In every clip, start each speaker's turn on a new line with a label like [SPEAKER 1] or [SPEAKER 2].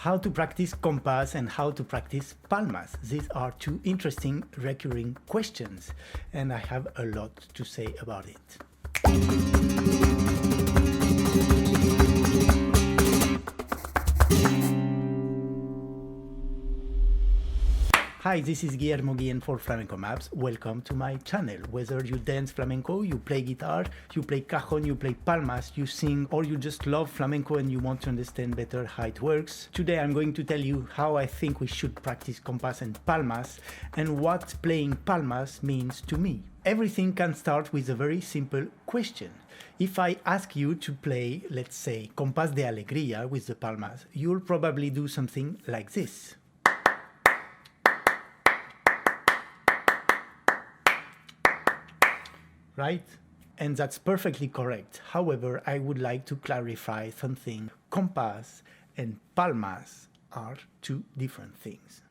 [SPEAKER 1] How to practice compass and how to practice palmas. These are two interesting recurring questions, and I have a lot to say about it. Hi, this is Guillermo Guillen for FlamencoMAPS. Welcome to my channel. Whether you dance flamenco, you play guitar, you play cajon, you play palmas, you sing, or you just love flamenco and you want to understand better how it works, today I'm going to tell you how I think we should practice compass and palmas and what playing palmas means to me. Everything can start with a very simple question. If I ask you to play, let's say, compás de alegría with the palmas, you'll probably do something like this. Right? And that's perfectly correct. However, I would like to clarify something. Compass and palmas are two different things.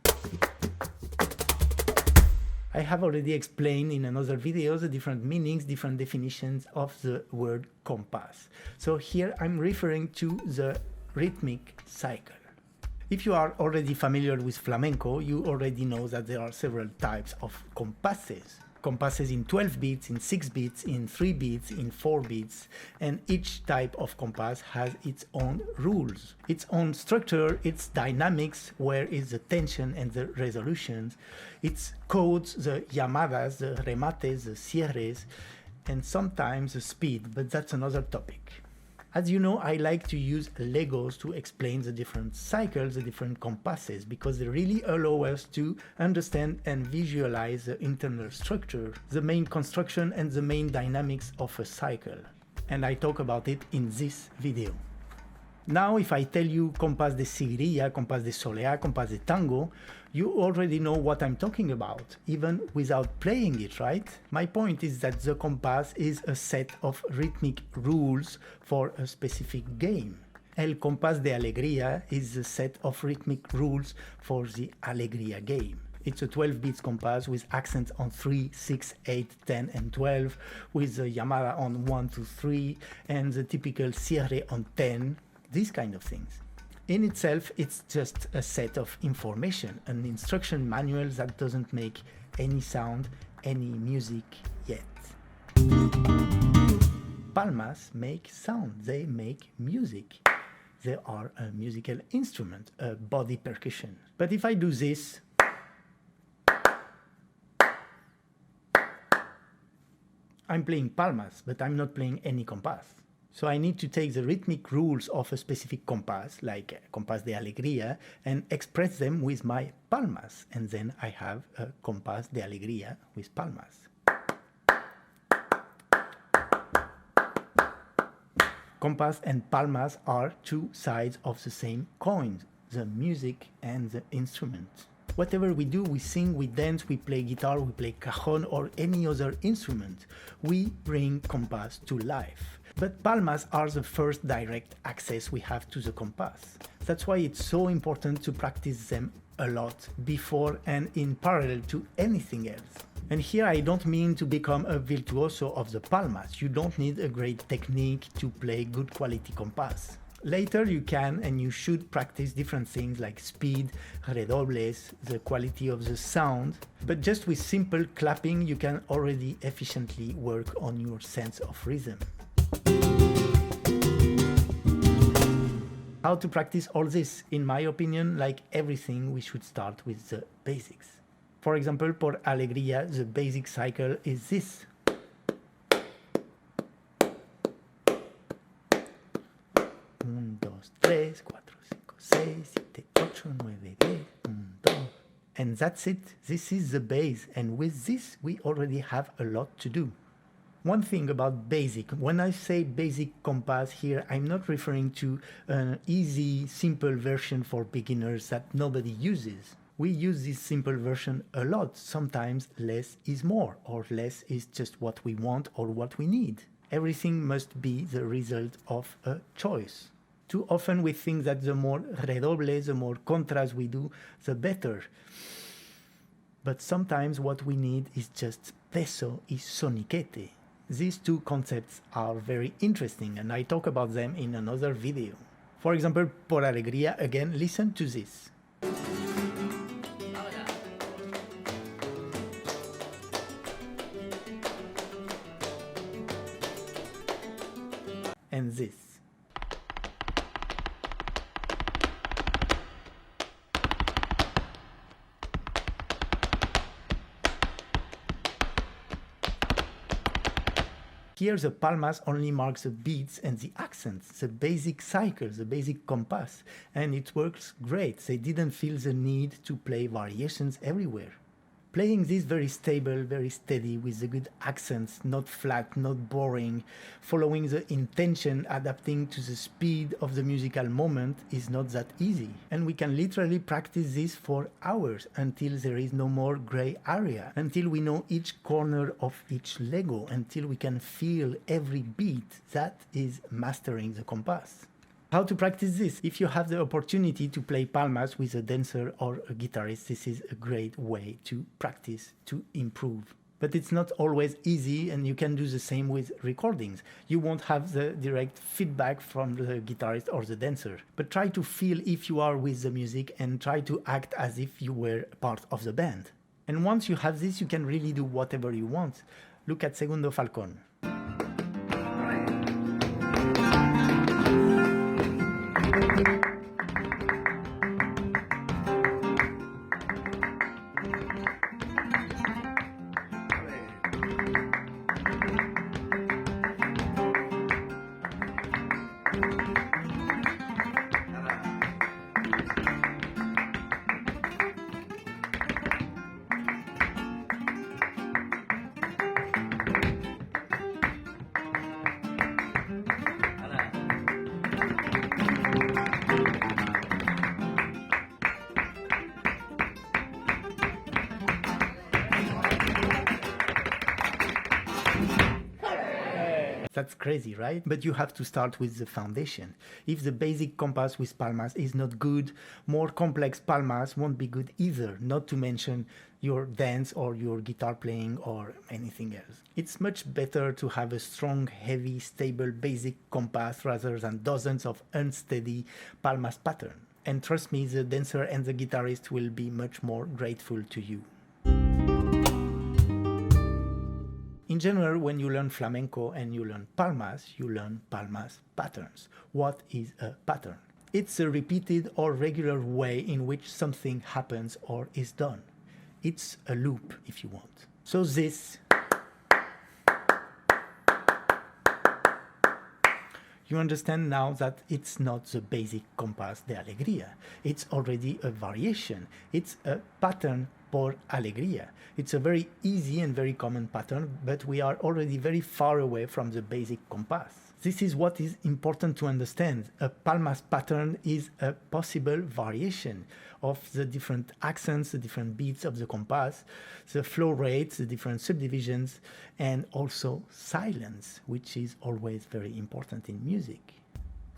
[SPEAKER 1] I have already explained in another video the different meanings, different definitions of the word compass. So here I'm referring to the rhythmic cycle. If you are already familiar with flamenco, you already know that there are several types of compasses. Compasses in 12 beats, in 6 beats, in 3 beats, in 4 beats, and each type of compass has its own rules, its own structure, its dynamics, where is the tension and the resolutions, its codes, the llamadas, the remates, the cierres, and sometimes the speed, but that's another topic. As you know, I like to use Legos to explain the different cycles, the different compasses, because they really allow us to understand and visualize the internal structure, the main construction and the main dynamics of a cycle. And I talk about it in this video. Now, if I tell you compás de seguirilla, compás de soleá, compás de tango, you already know what I'm talking about, even without playing it, right? My point is that the compass is a set of rhythmic rules for a specific game. El compás de alegría is a set of rhythmic rules for the alegría game. It's a 12 beats compass with accents on 3, 6, 8, 10, and 12, with the llamada on 1 to 3, and the typical cierre on 10. These kind of things. In itself, it's just a set of information, an instruction manual that doesn't make any sound, any music yet. Palmas make sound, they make music. They are a musical instrument, a body percussion. But if I do this, I'm playing palmas, but I'm not playing any compass. So I need to take the rhythmic rules of a specific compass, like compás de alegría, and express them with my palmas. And then I have a compás de alegría with palmas. Compass and palmas are two sides of the same coin, the music and the instrument. Whatever we do, we sing, we dance, we play guitar, we play cajon, or any other instrument, we bring compass to life. But palmas are the first direct access we have to the compass. That's why it's so important to practice them a lot before and in parallel to anything else. And here I don't mean to become a virtuoso of the palmas. You don't need a great technique to play good quality compass. Later you can and you should practice different things like speed, redobles, the quality of the sound, but just with simple clapping you can already efficiently work on your sense of rhythm. How to practice all this? In my opinion, like everything, we should start with the basics. For example, por alegría, the basic cycle is this. 1, 2, 3, 4, 5, 6, 7, 8, 9, 10, 1, 2. And that's it. This is the base. And with this, we already have a lot to do. One thing about basic, when I say basic compass here, I'm not referring to an easy, simple version for beginners that nobody uses. We use this simple version a lot. Sometimes less is more, or less is just what we want or what we need. Everything must be the result of a choice. Too often we think that the more redoble, the more contras we do, the better. But sometimes what we need is just peso y soniquete. These two concepts are very interesting and I talk about them in another video. For example, por alegría, again, listen to this. And this. Here the palmas only marks the beats and the accents, the basic cycle, the basic compass, and it works great. They didn't feel the need to play variations everywhere. Playing this very stable, very steady, with the good accents, not flat, not boring, following the intention, adapting to the speed of the musical moment is not that easy. And we can literally practice this for hours until there is no more gray area, until we know each corner of each Lego, until we can feel every beat. That is mastering the compass. How to practice this? If you have the opportunity to play palmas with a dancer or a guitarist, this is a great way to practice, to improve. But it's not always easy, and you can do the same with recordings. You won't have the direct feedback from the guitarist or the dancer. But try to feel if you are with the music and try to act as if you were part of the band. And once you have this, you can really do whatever you want. Look at Segundo Falcón. That's crazy, right? But you have to start with the foundation. If the basic compass with palmas is not good, more complex palmas won't be good either, not to mention your dance or your guitar playing or anything else. It's much better to have a strong, heavy, stable, basic compass rather than dozens of unsteady palmas pattern. And trust me, the dancer and the guitarist will be much more grateful to you. In general, when you learn flamenco and you learn palmas patterns. What is a pattern? It's a repeated or regular way in which something happens or is done. It's a loop, if you want. So this, you understand now that it's not the basic compás de alegría. It's already a variation. It's a pattern por alegría. It's a very easy and very common pattern, but we are already very far away from the basic compass. This is what is important to understand. A palmas pattern is a possible variation of the different accents, the different beats of the compass, the flow rates, the different subdivisions, and also silence, which is always very important in music.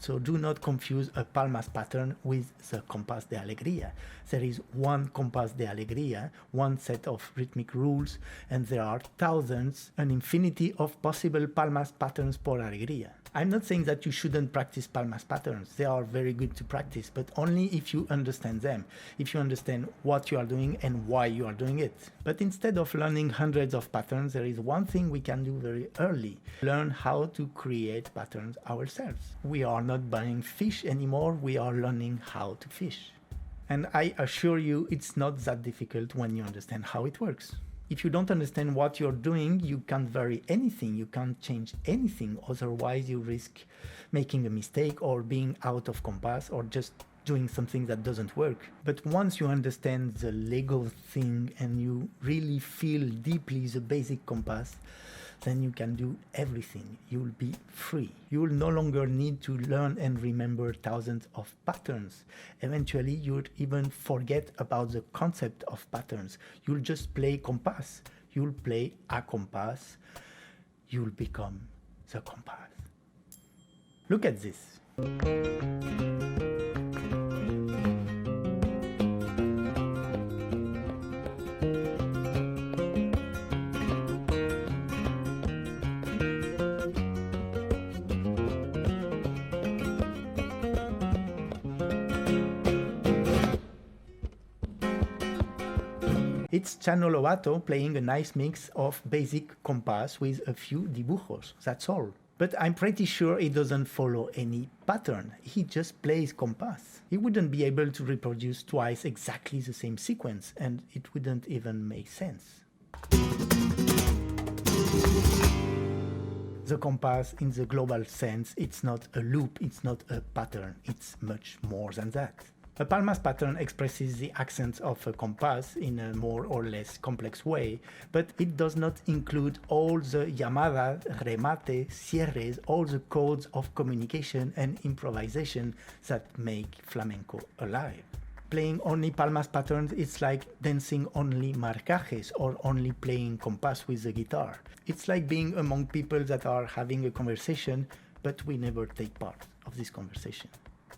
[SPEAKER 1] So do not confuse a palmas pattern with the compás de alegría. There is one compás de alegría, one set of rhythmic rules, and there are thousands, an infinity of possible palmas patterns por alegría. I'm not saying that you shouldn't practice palmas patterns. They are very good to practice, but only if you understand them, if you understand what you are doing and why you are doing it. But instead of learning hundreds of patterns, there is one thing we can do very early. Learn how to create patterns ourselves. We are not buying fish anymore, we are learning how to fish. And I assure you, it's not that difficult when you understand how it works. If you don't understand what you're doing, you can't vary anything, you can't change anything, otherwise you risk making a mistake or being out of compass or just doing something that doesn't work. But once you understand the Lego thing and you really feel deeply the basic compass, then you can do everything. You'll be free. You will no longer need to learn and remember thousands of patterns. Eventually, you'll even forget about the concept of patterns. You'll just play compass. You'll play a compass. You'll become the compass. Look at this. It's Chano Lobato playing a nice mix of basic compass with a few dibujos, that's all. But I'm pretty sure he doesn't follow any pattern, he just plays compass. He wouldn't be able to reproduce twice exactly the same sequence, and it wouldn't even make sense. The compass, in the global sense, it's not a loop, it's not a pattern, it's much more than that. A Palmas pattern expresses the accents of a compass in a more or less complex way, but it does not include all the llamadas, remates, cierres, all the codes of communication and improvisation that make flamenco alive. Playing only Palmas patterns, it's like dancing only marcajes or only playing compass with the guitar. It's like being among people that are having a conversation, but we never take part of this conversation.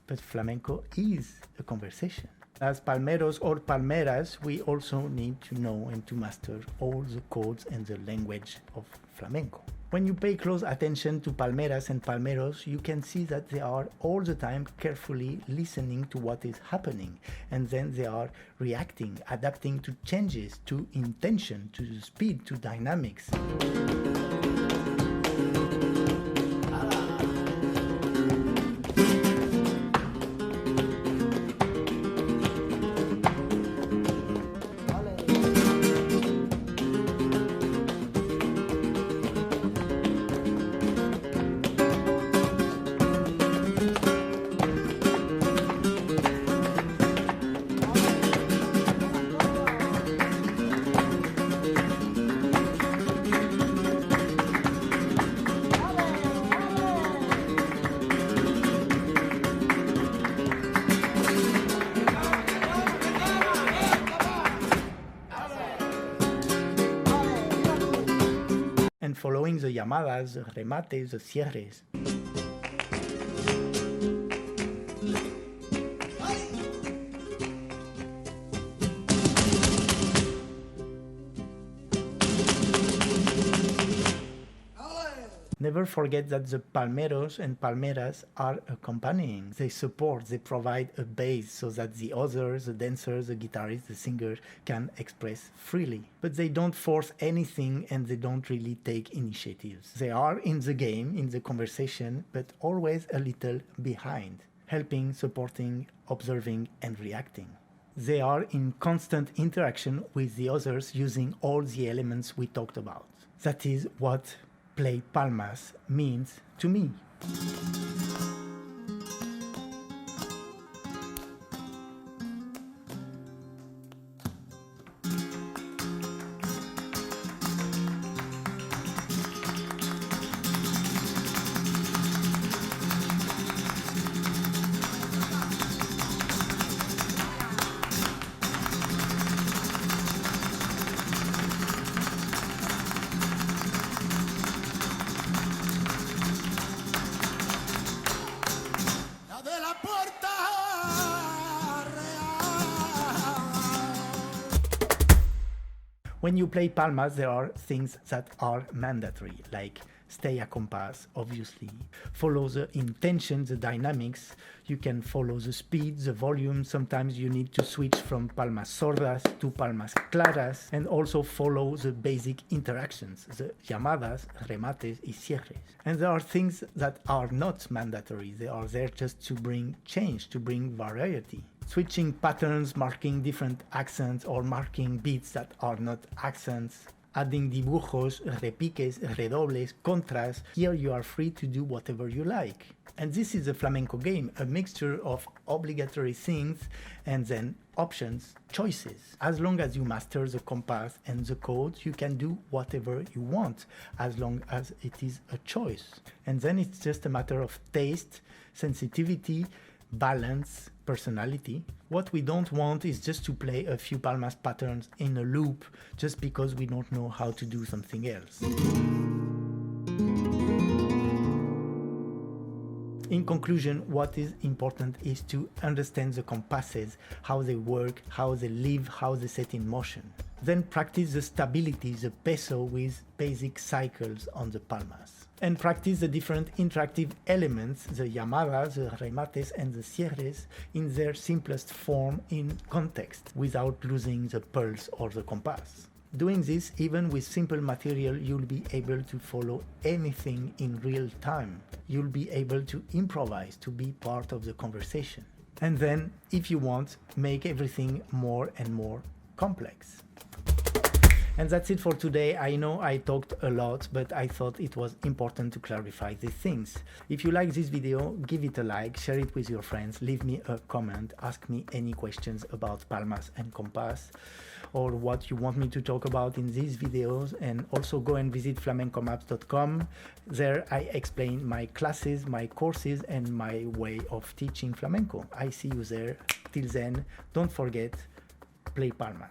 [SPEAKER 1] But flamenco is a conversation. As palmeros or palmeras, we also need to know and to master all the codes and the language of flamenco. When you pay close attention to palmeras and palmeros, you can see that they are all the time carefully listening to what is happening, and then they are reacting, adapting to changes, to intention, to the speed, to dynamics. And following the llamadas, the remates, the cierres. Never forget that the palmeros and palmeras are accompanying. They support, they provide a base so that the others, the dancers, the guitarist, the singer can express freely. But they don't force anything and they don't really take initiatives. They are in the game, in the conversation, but always a little behind, helping, supporting, observing and reacting. They are in constant interaction with the others using all the elements we talked about. That is what play Palmas means to me. When you play Palmas, there are things that are mandatory, like stay a compass, obviously. Follow the intention, the dynamics. You can follow the speed, the volume. Sometimes you need to switch from palmas sordas to palmas claras, and also follow the basic interactions, the llamadas, remates, y cierres. And there are things that are not mandatory. They are there just to bring change, to bring variety. Switching patterns, marking different accents, or marking beats that are not accents, adding dibujos, repiques, redobles, contras. Here you are free to do whatever you like. And this is a flamenco game, a mixture of obligatory things and then options, choices. As long as you master the compass and the codes, you can do whatever you want, as long as it is a choice. And then it's just a matter of taste, sensitivity, balance, personality. What we don't want is just to play a few Palmas patterns in a loop just because we don't know how to do something else. In conclusion, what is important is to understand the compasses, how they work, how they live, how they set in motion. Then practice the stability, the peso with basic cycles on the palmas. and practice the different interactive elements, the llamadas, the remates, and the cierres in their simplest form in context, without losing the pulse or the compass. Doing this, even with simple material, you'll be able to follow anything in real time. You'll be able to improvise, to be part of the conversation. And then, if you want, make everything more and more complex. And that's it for today. I know I talked a lot, but I thought it was important to clarify these things. If you like this video, give it a like, share it with your friends, leave me a comment, ask me any questions about Palmas and Compás, or what you want me to talk about in these videos, and also go and visit flamencomaps.com. There I explain my classes, my courses, and my way of teaching flamenco. I see you there. Till then, don't forget, play Palmas.